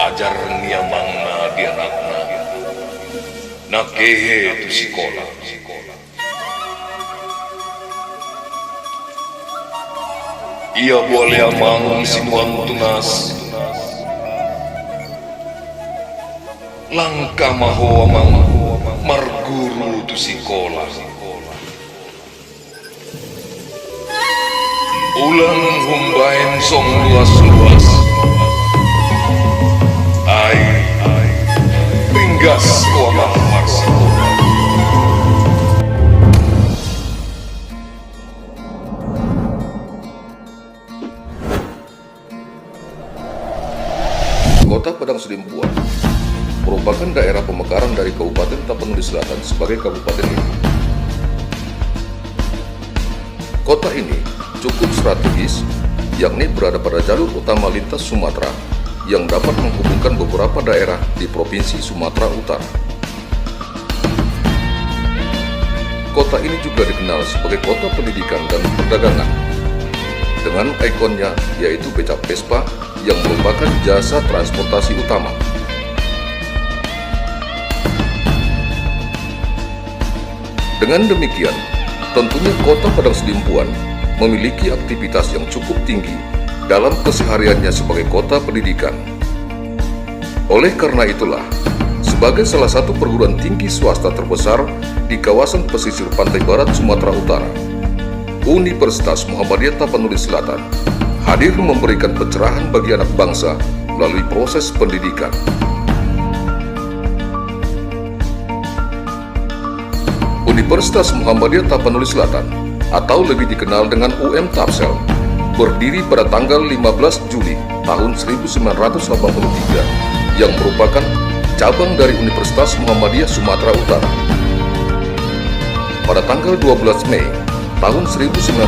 ajar niamang na dianak na kehe tu sikola. Ia boleh amang sinuan tunas langka maho amang marguru tu sikola. Ulang humbain song luas-luas ai ringgas amang marsikola. Kota Padang Sidimpuan merupakan daerah pemekaran dari Kabupaten Tapanuli Selatan sebagai kabupaten induk. Kota ini cukup strategis, yakni berada pada jalur utama lintas Sumatera yang dapat menghubungkan beberapa daerah di Provinsi Sumatera Utara. Kota ini juga dikenal sebagai kota pendidikan dan perdagangan, dengan ikonnya yaitu becak Vespa yang merupakan jasa transportasi utama. Dengan demikian, tentunya Kota Padang Sidimpuan memiliki aktivitas yang cukup tinggi dalam kesehariannya sebagai kota pendidikan. Oleh karena itulah, sebagai salah satu perguruan tinggi swasta terbesar di kawasan pesisir pantai barat Sumatera Utara, Universitas Muhammadiyah Tapanuli Selatan hadir memberikan pencerahan bagi anak bangsa melalui proses pendidikan. Universitas Muhammadiyah Tapanuli Selatan atau lebih dikenal dengan UM Tapsel berdiri pada tanggal 15 Juli tahun 1983 yang merupakan cabang dari Universitas Muhammadiyah Sumatera Utara. Pada tanggal 12 Mei tahun 1986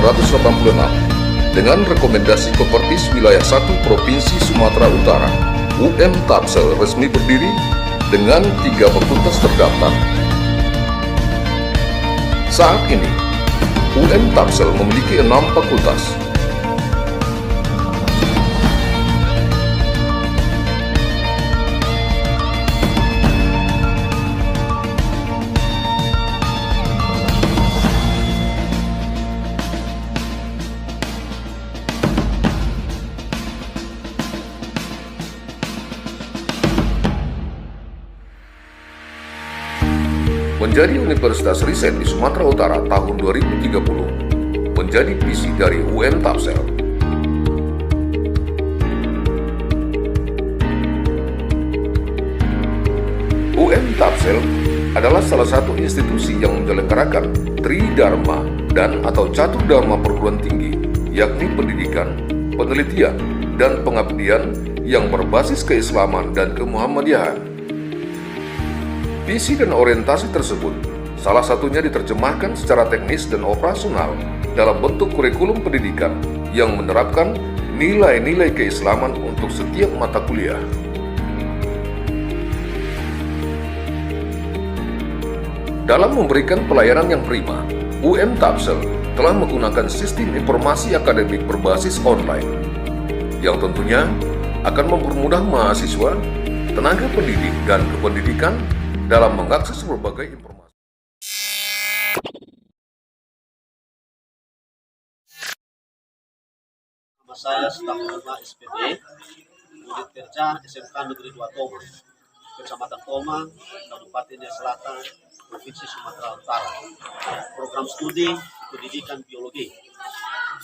dengan rekomendasi Kopertis Wilayah 1 Provinsi Sumatera Utara, UM Tapsel resmi berdiri dengan 3 fakultas terdaftar. Saat ini, UM Tapsel memiliki 6 fakultas. Menjadi Universitas Riset di Sumatera Utara tahun 2030 menjadi visi dari UM Tapsel. UM Tapsel adalah salah satu institusi yang menyelenggarakan Tridharma dan atau Catur Dharma perguruan tinggi, yakni pendidikan, penelitian, dan pengabdian yang berbasis keislaman dan kemuhammadiyahan. Visi dan orientasi tersebut salah satunya diterjemahkan secara teknis dan operasional dalam bentuk kurikulum pendidikan yang menerapkan nilai-nilai keislaman untuk setiap mata kuliah. Dalam memberikan pelayanan yang prima, UM Tapsel telah menggunakan sistem informasi akademik berbasis online yang tentunya akan mempermudah mahasiswa, tenaga pendidik, dan kependidikan dalam mengakses berbagai informasi. Nama saya Staf Kepala SPD, Unit Kerja SMK Negeri 2 Tomang, Kecamatan Tomang, Kabupaten Selatan, Provinsi Sumatera Utara. Program studi pendidikan biologi.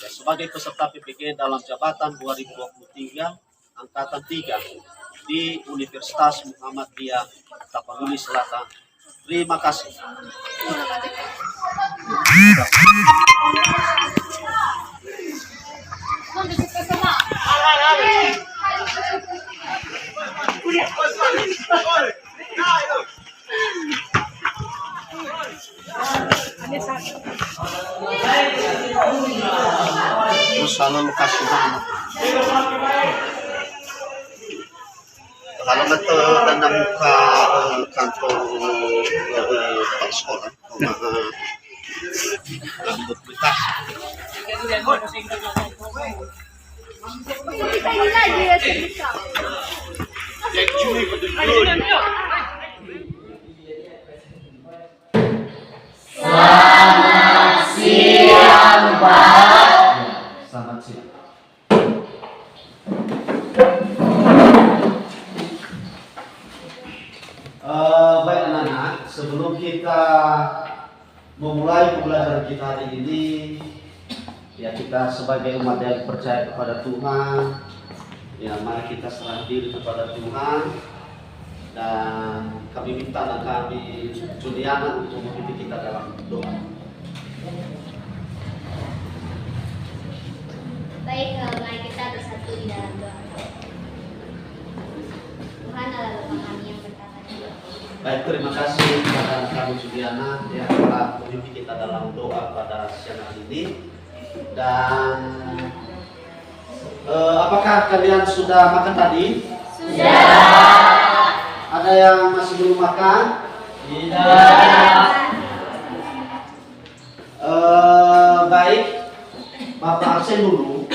Ya, sebagai peserta PPG dalam jabatan 2023 angkatan 3 di Universitas Muhammadiyah Tapanuli Selatan. Terima kasih. Selalu kasih banget. Kalau kita buka kantor Pak Sekolah, Get Juni for the good. Selamat siang, Pak. Selamat siang. Baik anak-anak, sebelum kita memulai pembelajaran kita hari ini, ya kita sebagai umat yang percaya kepada Tuhan, ya mari kita serah diri kepada Tuhan, dan kami minta dan kami Juliana untuk memimpin kita dalam doa. Baik, mari kita bersatu di dalam doa. Tuhan adalah Bapa kami yang berkata di surga. Baik, terima kasih kepada kami Juliana yang telah memimpin kita dalam doa pada siang hari ini. Dan apakah kalian sudah makan tadi? Sudah. Ada yang masih belum makan? Tidak. Baik, Bapak absen dulu.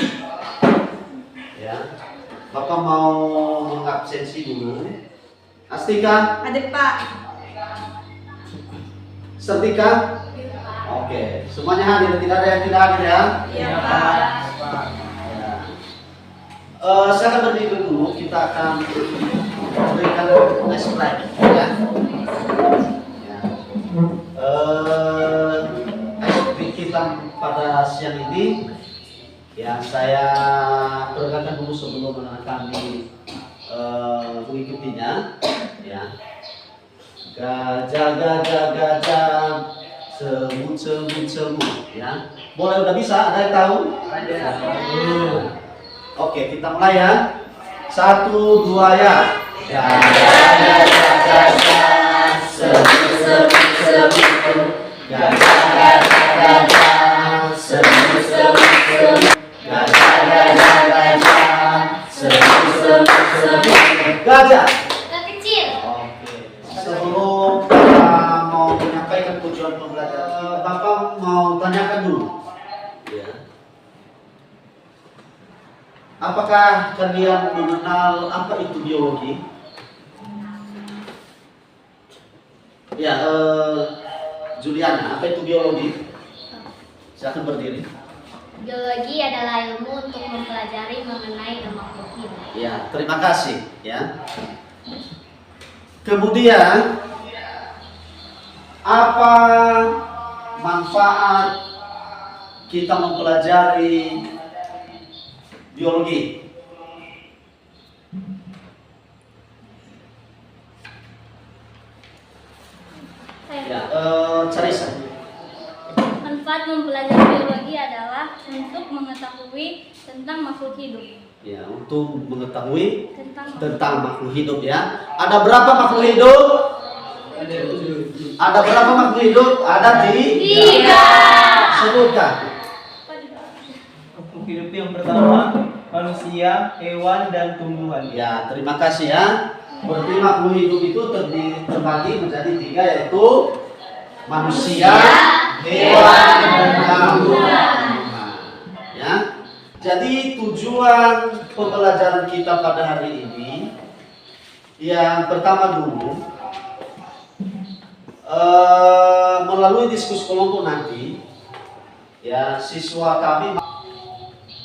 Ya, Bapak mau mengabsensi dulu. Astika? Ada Pak. Sertika? Oke, semuanya hadir, tidak ada yang tidak hadir ya? Iya Pak. Ya. Saya akan berdiri dulu, kita akan berikan next slide ya. Ya. Topik kita pada siang ini ya saya perkenalkan dulu sebelum kami mengikutinya ya. Gajah, gajah, gajah, semut, semut, semut ya. Boleh, udah bisa? Ada yang tahu? Ada. Oke, kita mulai ya. 1, 2 ya. Gajah, gajah, gajah, semut, semut, semut. Gajah, gajah, gajah, semut, semut, semut. Gajah, gajah, gajah, semut, semut, semut. Gajah. Kecil. Oke. Sebelum kita mau menyampaikan tujuan pembelajaran, Bapak mau tanyakan dulu. Ya. Apakah kalian mengenal apa itu biologi? Ya, Juliana, apa itu biologi? Silakan berdiri. Biologi adalah ilmu untuk mempelajari mengenai makhluk hidup. Ya, terima kasih. Ya. Kemudian, apa manfaat kita mempelajari biologi? Ya, Carissa. Manfaat mempelajari biologi adalah untuk mengetahui tentang makhluk hidup. Ya, untuk mengetahui Tentang tentang makhluk hidup ya. Ada berapa makhluk hidup? Ada berapa makhluk hidup? Ada Tiga. Sebutkan. Makhluk hidup yang pertama manusia, hewan, dan tumbuhan. Ya, terima kasih ya. Berarti makhluk hidup itu terbagi menjadi 3, yaitu manusia, hewan, dan tumbuhan. Ya. Jadi tujuan pembelajaran kita pada hari ini yang pertama dulu melalui diskusi kelompok nanti ya siswa kami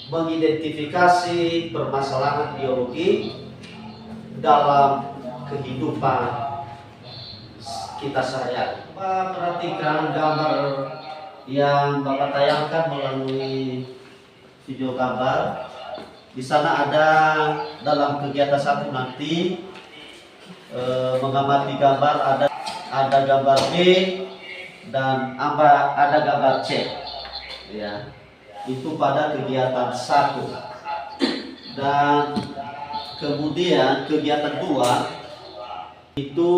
mengidentifikasi permasalahan biologi dalam kehidupan kita sehari-hari. Perhatikan gambar yang Bapak tayangkan melalui video gambar. Di sana ada dalam kegiatan 1 nanti mengamati gambar, ada gambar B dan ada gambar C. Ya. Itu pada kegiatan 1. Dan kemudian kegiatan 2 itu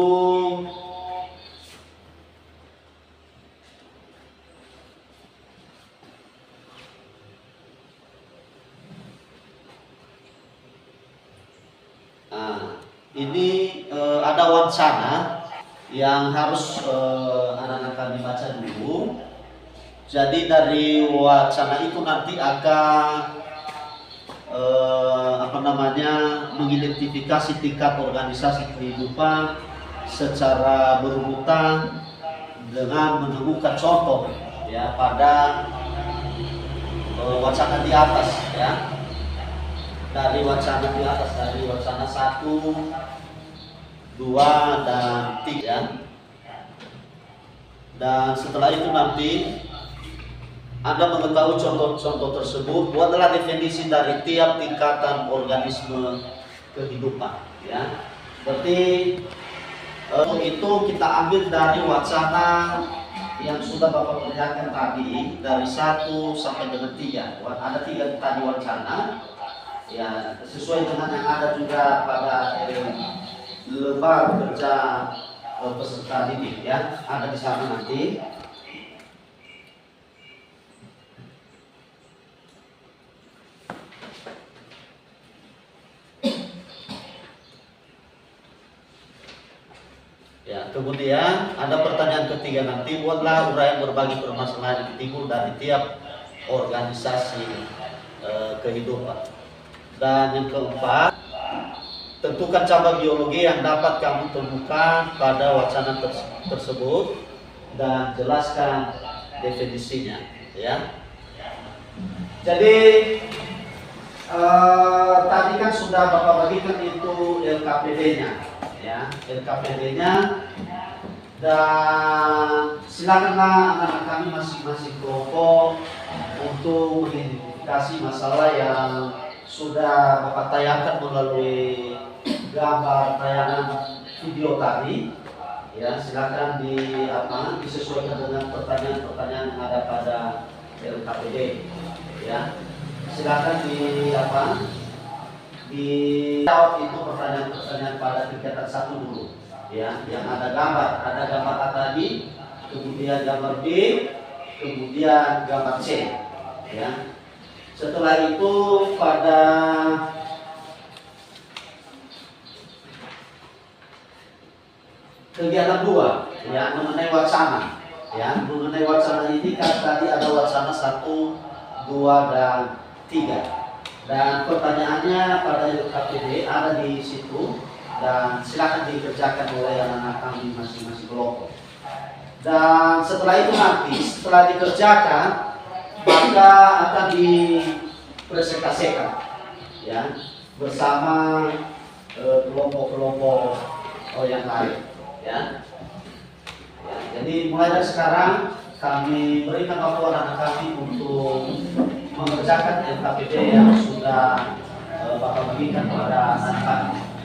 ini ada wacana yang harus anak-anak kami baca dulu. Jadi dari wacana itu nanti akan mengidentifikasi tingkat organisasi kehidupan secara berurutan dengan menemukan contoh ya pada wacana di atas ya. Dari wacana di atas, dari wacana 1, 2, dan 3 ya. Dan setelah itu nanti Anda mengetahui contoh-contoh tersebut, buatlah definisi dari tiap tingkatan organisme kehidupan ya. Berarti itu kita ambil dari wacana yang sudah Bapak kerjakan tadi, dari 1 sampai dengan 3. Ada 3 tadi wacana ya, sesuai dengan yang ada juga pada lembar kerja peserta didik ya, ada di sana nanti. Ya, kemudian ada pertanyaan ketiga nanti, buatlah uraian berbagai permasalahan yang timbul dari tiap organisasi kehidupan. Dan yang keempat, tentukan cabang biologi yang dapat kamu temukan pada wacana tersebut dan jelaskan definisinya ya. Jadi tadi kan sudah Bapak bagikan itu LKPD-nya ya, LKPD-nya, dan silakanlah anak-anak kami masing-masing kelompok untuk mengidentifikasi masalah yang sudah Bapak tayangkan melalui gambar tayangan video tadi ya. Silakan disesuaikan dengan pertanyaan-pertanyaan yang ada pada LKPD ya. Silakan dijawab itu pertanyaan-pertanyaan pada kegiatan 1 dulu ya, yang ada gambar A tadi, kemudian gambar B, kemudian gambar C ya. Setelah itu pada kegiatan 2 ya, mengenai wacana ya. Mengenai wacana ini kan tadi ada wacana 1, 2, dan 3. Dan pertanyaannya pada LKPD ada di situ dan silakan dikerjakan oleh anak-anak kami masing-masing kelompok. Dan setelah itu nanti setelah dikerjakan maka akan dipresentasikan ya bersama kelompok-kelompok yang lain ya. Jadi mulai dari sekarang kami berikan waktu anak kami untuk mengerjakan LKPD yang sudah Bapak berikan kepada anak kami.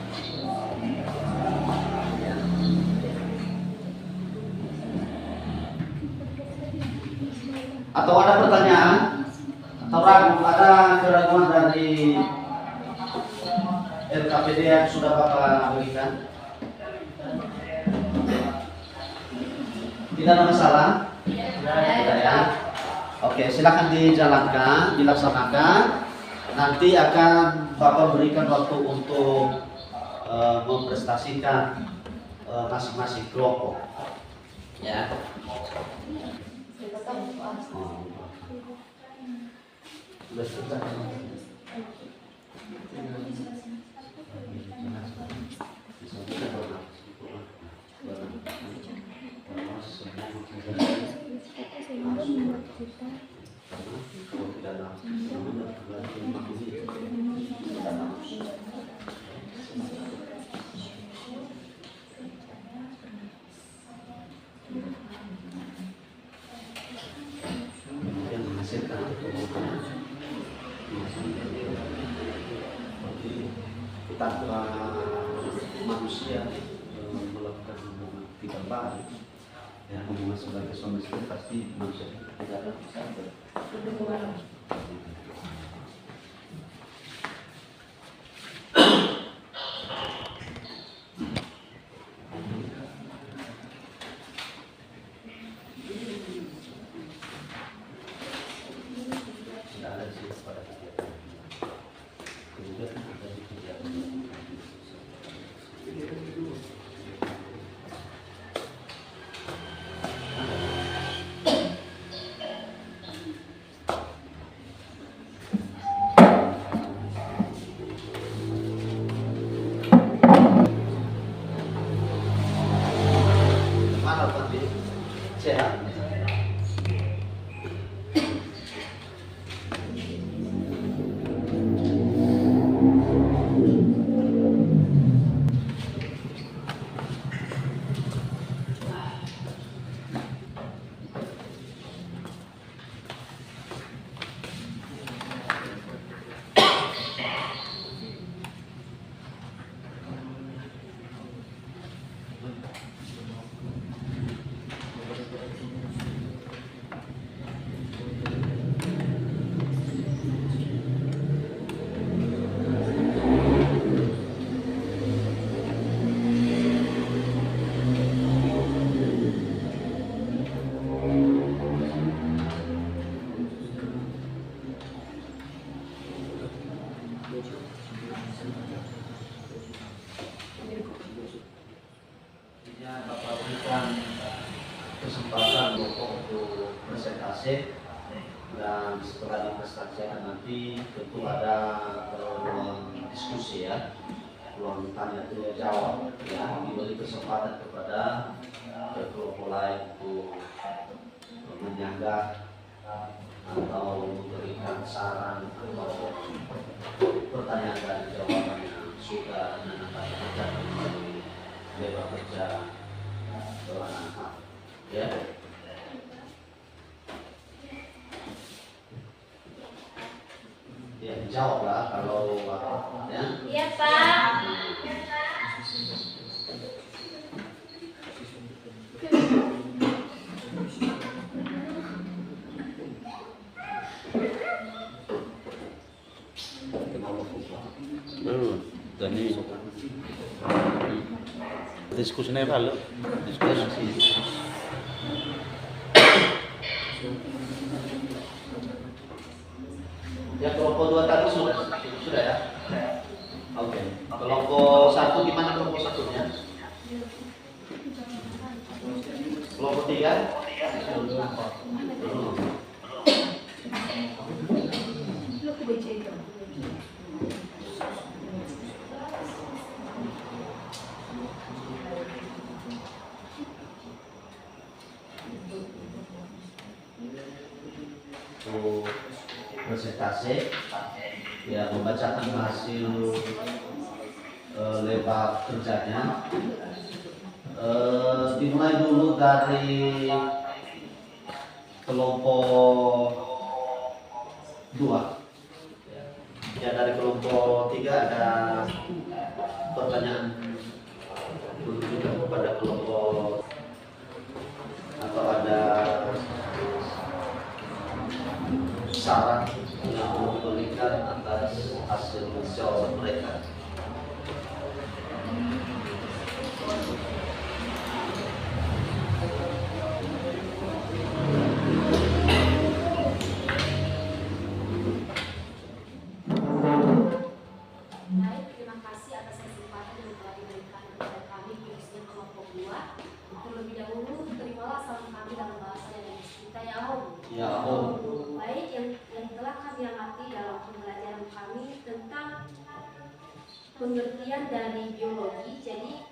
Atau ada pertanyaan atau ragu, ada keraguan dari LKPD yang sudah Bapak berikan? Tidak ada masalah? Tidak ya? Oke, silakan dijalankan, dilaksanakan. Nanti akan Bapak berikan waktu untuk memprestasikan masing-masing kelompok. Ya. Tanpa manusia melakukan hubungan tidak baik ya, hubungan sebagai suami istri pasti manusia tidak ada hubungan. Ya, Bapak berikan kesempatan Bapak untuk presentasi, dan setelah dipresentasikan nanti tentu ada ruang diskusi ya, ruang tanya jawab ya, diberi kesempatan kepada kelompok lain untuk menyanggah atau memberikan saran atau pertanyaan dan jawaban yang sudah anak-anak kerjakan di lebar kerja anak-anak ya. Ya, dijawablah kalau ya. Iya, Pak. Tadi diskusinya kalau diskusi. Ya, kelompok 2 tadi sudah ya. Oke. Kelompok 1 gimana kelompok 1-nya? Kelompok 3? Belum. Presentasi ya, membacakan hasil lebar kerjanya. Dimulai dulu dari kelompok 2 ya, dari kelompok 3 ada pertanyaan ditujukan kepada kelompok atau ada saran yang diberikan atas hasil jawaban mereka. Baik, terima kasih atas kesempatan yang telah diberikan kepada kami khususnya kelompok 2. Terlebih dahulu, terimalah salam kami dalam bahasa yang kita ya Allah. Ya Allah. Baik, yang telah kami amati dalam pembelajaran kami tentang pengertian dari biologi. Jadi,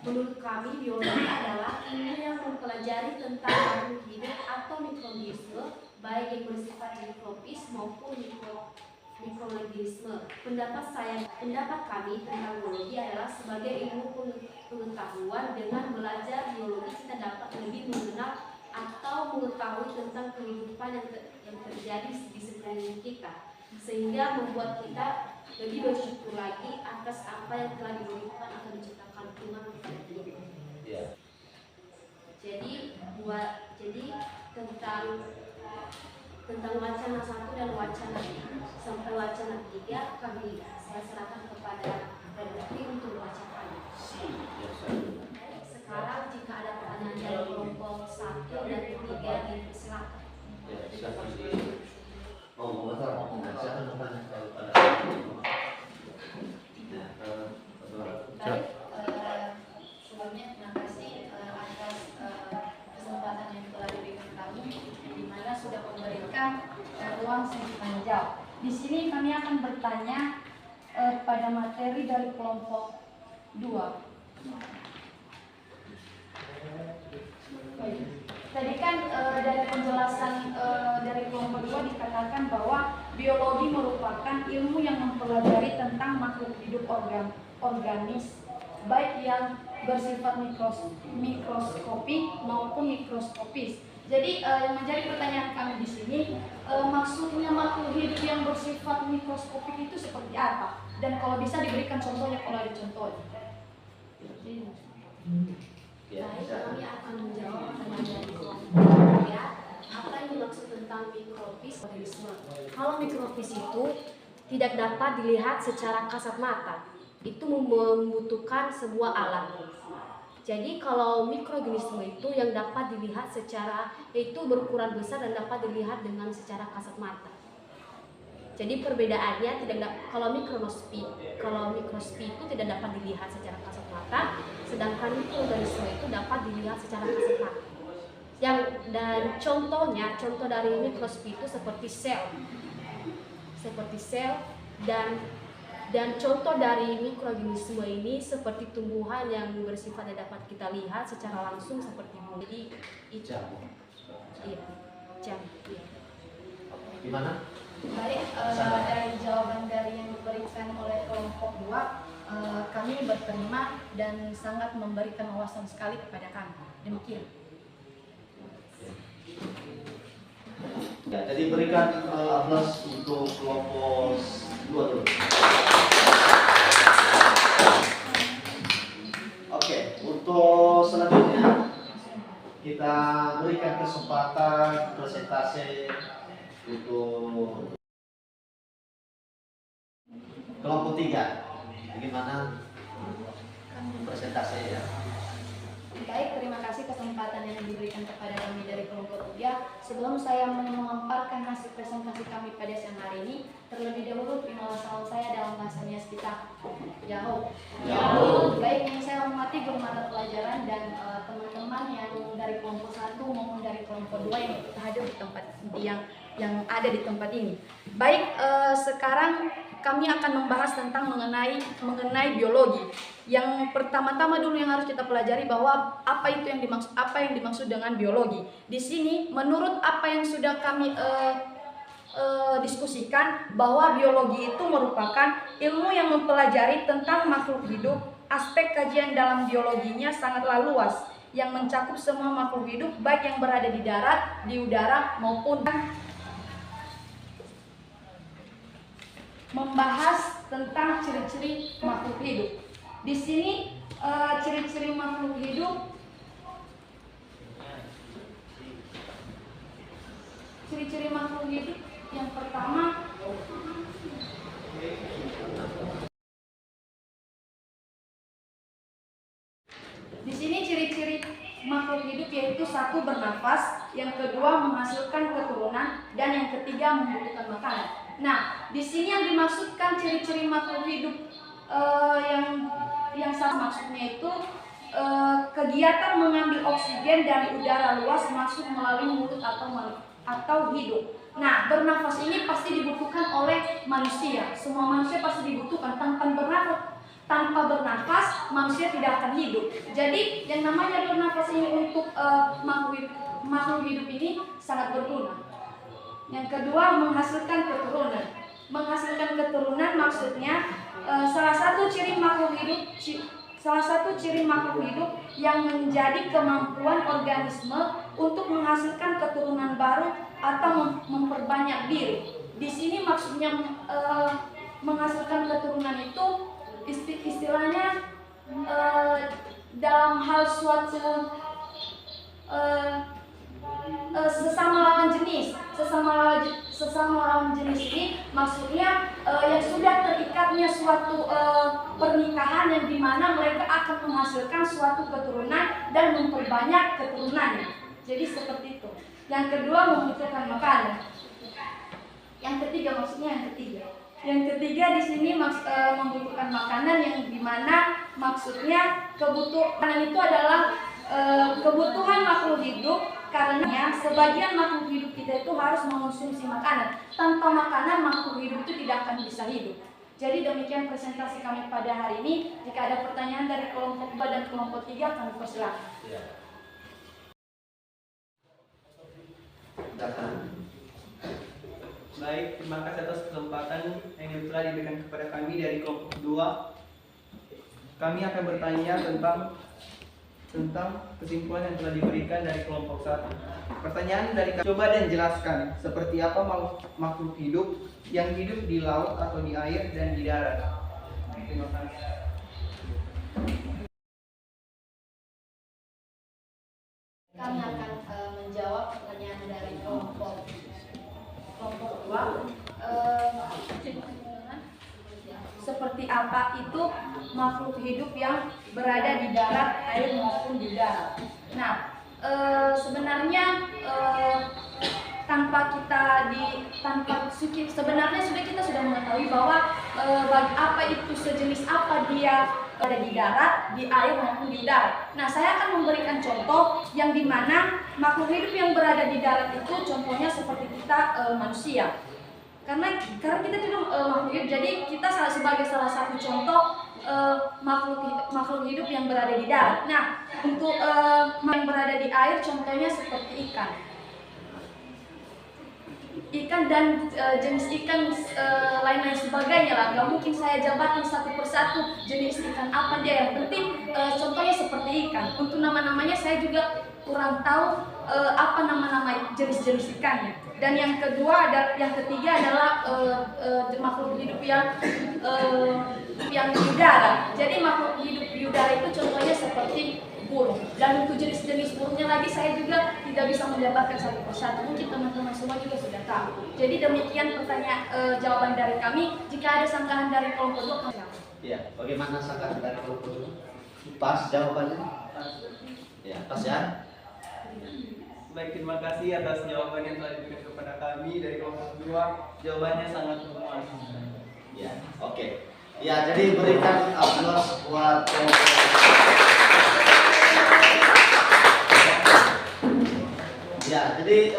menurut kami biologi adalah ilmu yang mempelajari tentang makhluk hidup atau mikroorganisme, baik yang bersifat mikrobis maupun mikroorganisme. Pendapat kami tentang biologi adalah sebagai ilmu pengetahuan. Dengan belajar biologi kita dapat lebih mengenal atau mengetahui tentang kehidupan yang terjadi di sekeliling kita, sehingga membuat kita lebih bersyukur lagi atas apa yang telah diberikan atau diciptakan Tuhan kepada kita. Ya. Jadi tentang wacana 1 dan wacana 3 sampai wacana 3 saya serahkan kepada Redakti untuk membacakannya. Sekarang jika ada pertanyaan dari kelompok 1 dan 3 dipersilakan. Ya, silakan di silakan bertanya kepada Baik, sebelumnya terima kasih atas kesempatan yang telah diberikan kami, di mana sudah memberikan ruang sesi jawab. Di sini kami akan bertanya pada materi dari kelompok 2. Tadi kan dari penjelasan dari kelompok 2 dikatakan bahwa biologi merupakan ilmu yang mempelajari tentang makhluk hidup organis, baik yang bersifat mikroskopik maupun mikroskopis. Jadi yang menjadi pertanyaan kami di sini, maksudnya makhluk hidup yang bersifat mikroskopik itu seperti apa? Dan kalau bisa diberikan contohnya, kalau ada contohnya. Baik, kami akan menjawab pertanyaan dari kelompok ya. Apa yang dimaksud tentang mikrofis organisme? Kalau mikrofis itu tidak dapat dilihat secara kasat mata, itu membutuhkan sebuah alat. Jadi kalau mikroorganisme itu yang dapat dilihat secara, yaitu berukuran besar dan dapat dilihat dengan secara kasat mata. Jadi perbedaannya kalau mikroskop itu tidak dapat dilihat secara kasat mata, sedangkan mikroorganisme itu dapat dilihat secara kasat mata. Dan contoh dari mikroskop itu seperti sel dan contoh dari mikroorganisme ini seperti tumbuhan yang bersifat dapat kita lihat secara langsung seperti bunga. Jadi itu jam. Gimana? Baik, dari jawaban dari yang diberikan oleh kelompok 2, kami berterima dan sangat memberikan wawasan sekali kepada kami. Demikian. Ya, jadi berikan aplaus untuk kelompok 2 dulu. Oke, untuk selanjutnya kita berikan kesempatan presentasi untuk kelompok 3. Bagaimana presentasi ya? Baik, terima kasih kesempatan yang diberikan kepada kami dari kelompok 3. Sebelum saya memaparkan hasil presentasi kami pada siang hari ini, terlebih dahulu perkenalkan saya dalam bahasanya kita jauh. Baik, yang saya hormati guru mata pelajaran dan teman-teman yang dari kelompok 1 maupun dari kelompok 2 yang hadir di tempat yang ada di tempat ini. Baik, sekarang kami akan membahas tentang mengenai biologi. Yang pertama-tama dulu yang harus kita pelajari bahwa apa yang dimaksud dengan biologi. Di sini menurut apa yang sudah kami diskusikan bahwa biologi itu merupakan ilmu yang mempelajari tentang makhluk hidup. Aspek kajian dalam biologinya sangatlah luas yang mencakup semua makhluk hidup baik yang berada di darat, di udara maupun membahas tentang ciri-ciri makhluk hidup. Di sini ciri-ciri makhluk hidup. Ciri-ciri makhluk hidup yang pertama di sini ciri-ciri makhluk hidup yaitu 1 bernafas, yang kedua menghasilkan keturunan, dan yang ketiga membutuhkan makanan. Nah, di sini yang dimaksudkan ciri-ciri makhluk hidup yang sama maksudnya itu kegiatan mengambil oksigen dari udara luas masuk melalui mulut atau hidup. Nah, bernafas ini pasti dibutuhkan oleh manusia. Semua manusia pasti dibutuhkan. Tanpa bernafas manusia tidak akan hidup. Jadi yang namanya bernafas ini untuk makhluk hidup ini sangat berguna. Yang kedua, menghasilkan keturunan. Menghasilkan keturunan maksudnya salah satu ciri makhluk hidup yang menjadi kemampuan organisme untuk menghasilkan keturunan baru atau memperbanyak diri. Di sini maksudnya menghasilkan keturunan itu istilahnya dalam hal suatu sesama lawan jenis ini maksudnya yang sudah terikatnya suatu pernikahan yang dimana mereka akan menghasilkan suatu keturunan dan memperbanyak keturunannya. Jadi seperti itu. Yang kedua, membutuhkan makanan. Yang ketiga di sini membutuhkan makanan yang dimana maksudnya kebutuhan itu adalah kebutuhan makhluk hidup. Karena sebagian makhluk hidup kita itu harus mengonsumsi makanan. Tanpa makanan makhluk hidup itu tidak akan bisa hidup. Jadi demikian presentasi kami pada hari ini. Jika ada pertanyaan dari kelompok 2 dan kelompok 3 kami persilakan. Baik, terima kasih atas kesempatan yang telah diberikan kepada kami dari kelompok 2. Kami akan bertanya tentang kesimpulan yang telah diberikan dari kelompok 1. Pertanyaan dari coba dan jelaskan seperti apa makhluk hidup yang hidup di laut atau di air dan di darat. Terima kasih. kami akan menjawab pertanyaan dari kelompok 2. Seperti apa itu makhluk hidup yang berada di darat, air maupun di udara. Nah, sebenarnya sebenarnya kita sudah mengetahui bahwa apa itu sejenis apa dia ada di darat, di air maupun di udara. Nah, saya akan memberikan contoh yang dimana makhluk hidup yang berada di darat itu contohnya seperti kita manusia. Karena kita juga makhluk hidup, jadi kita sebagai salah satu contoh makhluk hidup yang berada di darat. Nah, untuk yang berada di air contohnya seperti ikan dan jenis ikan lain-lain sebagainya lah. Gak mungkin saya jabarkan satu persatu jenis ikan apa dia. Yang penting contohnya seperti ikan. Untuk nama-namanya saya juga kurang tahu apa nama-nama jenis-jenis ikannya. Dan yang ketiga adalah makhluk hidup yang di udara. Jadi makhluk hidup di udara itu contohnya seperti burung. Dan untuk jenis-jenis burungnya lagi saya juga tidak bisa menjabarkan satu persatu. Mungkin teman-teman semua juga sudah tahu. Jadi demikian jawaban dari kami. Jika ada sanggahan dari kelompok 2, Ya, bagaimana sanggahan dari kelompok 2? Pas jawabannya? Ya, pas ya. Baik, terima kasih atas jawaban yang telah diberikan kepada kami dari kelompok 2. Jawabannya sangat memuaskan. Ya, oke. Ya, jadi berikan aplaus buat kelompok. Ya, jadi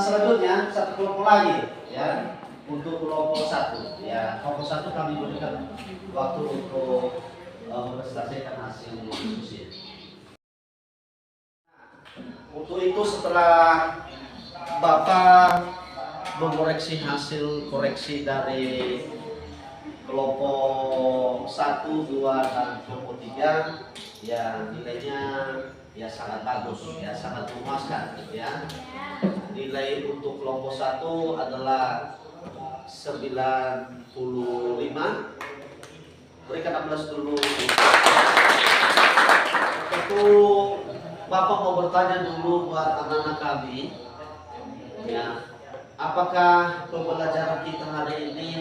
selanjutnya satu kelompok lagi ya untuk kelompok 1. Ya, kelompok 1 kami berikan waktu untuk mempresentasikan hasil diskusi. Untuk itu setelah Bapak mengoreksi hasil koreksi dari kelompok 1, 2, dan kelompok 3, ya nilainya ya sangat bagus, ya sangat memuaskan ya. Nilai untuk kelompok 1 adalah 95. Berikan aplaus dulu. Untuk Bapak mau bertanya dulu buat anak-anak kami, ya, apakah pembelajaran kita hari ini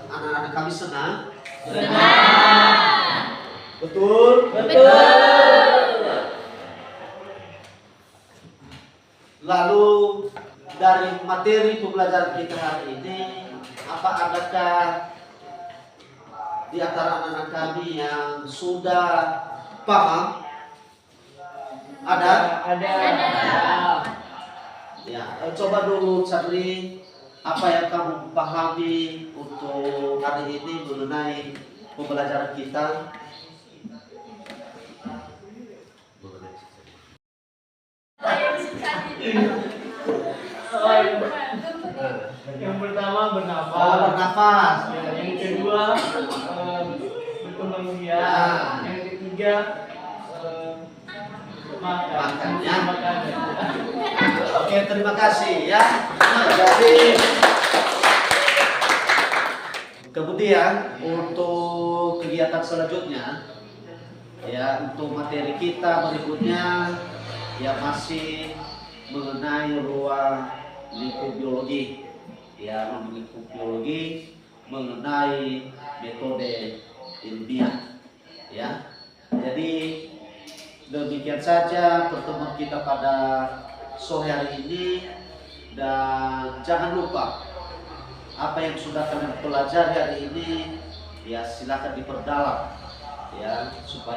anak-anak kami senang? Senang. Betul? Betul. Lalu dari materi pembelajaran kita hari ini, adakah di antara anak-anak kami yang sudah paham? Ada? Ya, coba dulu Charlie, apa yang kamu pahami untuk hari ini mengenai pembelajaran kita? Yang pertama bernafas. Oh, bernafas. Ya, yang kedua berkembang biak. Yang ketiga makan. Ya. Makan. Oke, terima kasih ya. Jadi kemudian untuk kegiatan selanjutnya, ya untuk materi kita berikutnya ya masih mengenai ruang lingkup biologi, ya ruang lingkup biologi mengenai metode ilmiah, ya. Jadi demikian saja pertemuan kita pada sore hari ini, dan jangan lupa apa yang sudah kalian pelajari hari ini ya silakan diperdalam ya supaya